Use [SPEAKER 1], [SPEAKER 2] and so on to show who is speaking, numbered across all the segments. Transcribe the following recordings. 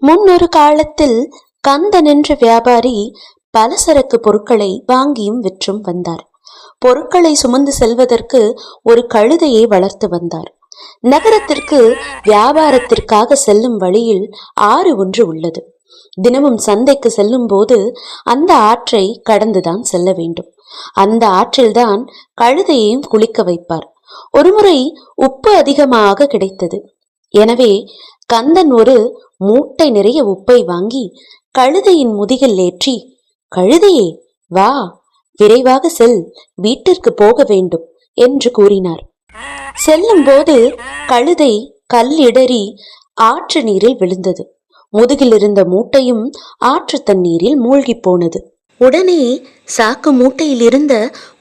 [SPEAKER 1] முன்னொரு காலத்தில் கந்தன் என்ற வியாபாரி பலசரக்கு பொருட்களை வாங்கியும் விற்றும் வந்தார். பொருட்களை சுமந்து செல்வதற்கு ஒரு கழுதையை வளர்த்து வந்தார். நகரத்திற்கு வியாபாரத்திற்காக செல்லும் வழியில் ஆறு ஒன்று உள்ளது. தினமும் சந்தைக்கு செல்லும் போது அந்த ஆற்றை கடந்துதான் செல்ல வேண்டும். அந்த ஆற்றில்தான் கழுதையையும் குளிக்க வைப்பார். ஒருமுறை உப்பு அதிகமாக கிடைத்தது. எனவே கந்தன் ஒரு மூட்டை நிறைய உப்பை வாங்கி கழுதையின் முதுகில் ஏற்றி, கழுதையே வா, விரைவாக செல், வீட்டிற்கு போக வேண்டும் என்று கூறினார். செல்லும் போது கழுதை கல்லிடறி ஆற்று நீரில் விழுந்தது. முதுகில் இருந்த மூட்டையும் ஆற்று தண்ணீரில் மூழ்கி போனது. உடனே சாக்கு மூட்டையில் இருந்த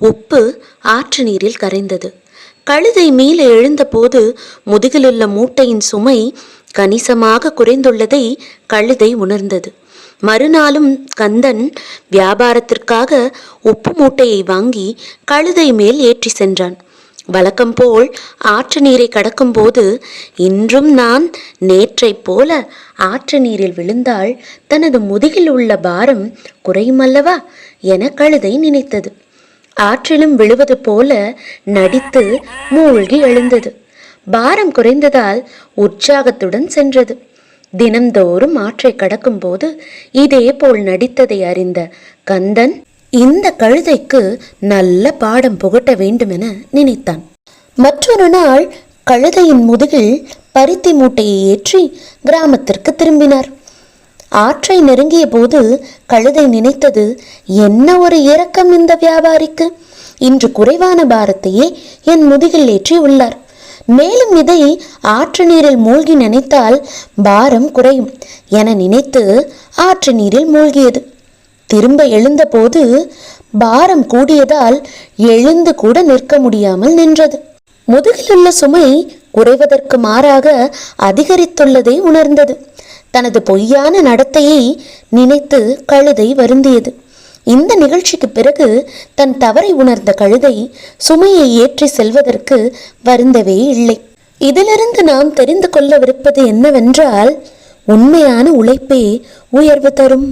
[SPEAKER 1] உப்பு ஆற்று நீரில் கரைந்தது. கழுதை மீள எழுந்த போது முதுகிலுள்ள மூட்டையின் சுமை கணிசமாக குறைந்துள்ளதை கழுதை உணர்ந்தது. மறுநாளும் கந்தன் வியாபாரத்திற்காக உப்பு மூட்டையை வாங்கி கழுதை மேல் ஏற்றி சென்றான். வழக்கம் போல் ஆற்று நீரை கடக்கும் போது, இன்றும் நான் நேற்றை போல ஆற்று நீரில் விழுந்தால் தனது முதுகில் உள்ள பாரம் குறையுமல்லவா என கழுதை நினைத்தது. ஆற்றிலும் விழுவது போல நடித்து மூழ்கி எழுந்தது. பாரம் குறைந்ததால் உற்சாகத்துடன் சென்றது. தினந்தோறும் ஆற்றை கடக்கும் போது இதே போல் நடித்ததை அறிந்த கந்தன் இந்த கழுதைக்கு நல்ல பாடம் புகட்ட வேண்டும் என நினைத்தான். மற்றொரு நாள் கழுதையின் முதுகில் பருத்தி மூட்டையை ஏற்றி கிராமத்திற்கு திரும்பினார். ஆற்றை நெருங்கிய போது கழுதை நினைத்தது, என்ன ஒரு இரக்கம் இந்த வியாபாரிக்கு! இன்று குறைவான பாரத்தையே என் முதுகில் ஏற்றி உள்ளார். மேலும் இதை ஆற்று நீரில் மூழ்கி நினைத்தால் பாரம் குறையும் என நினைத்து ஆற்று நீரில் மூழ்கியது. திரும்ப எழுந்த போது பாரம் கூடியதால் எழுந்து கூட நிற்க முடியாமல் நின்றது. முதுகிலுள்ள சுமை குறைவதற்கு மாறாக அதிகரித்துள்ளதை உணர்ந்தது. தனது பொய்யான நடத்தையை நினைத்து கழுதை வருந்தியது. இந்த நிகழ்ச்சிக்கு பிறகு தன் தவறை உணர்ந்த கழுதை சுமையை ஏற்றி செல்வதற்கு வருந்தவே இல்லை. இதிலிருந்து நாம் தெரிந்து கொள்ளவிருப்பது என்னவென்றால், உண்மையான உழைப்பே உயர்வு தரும்.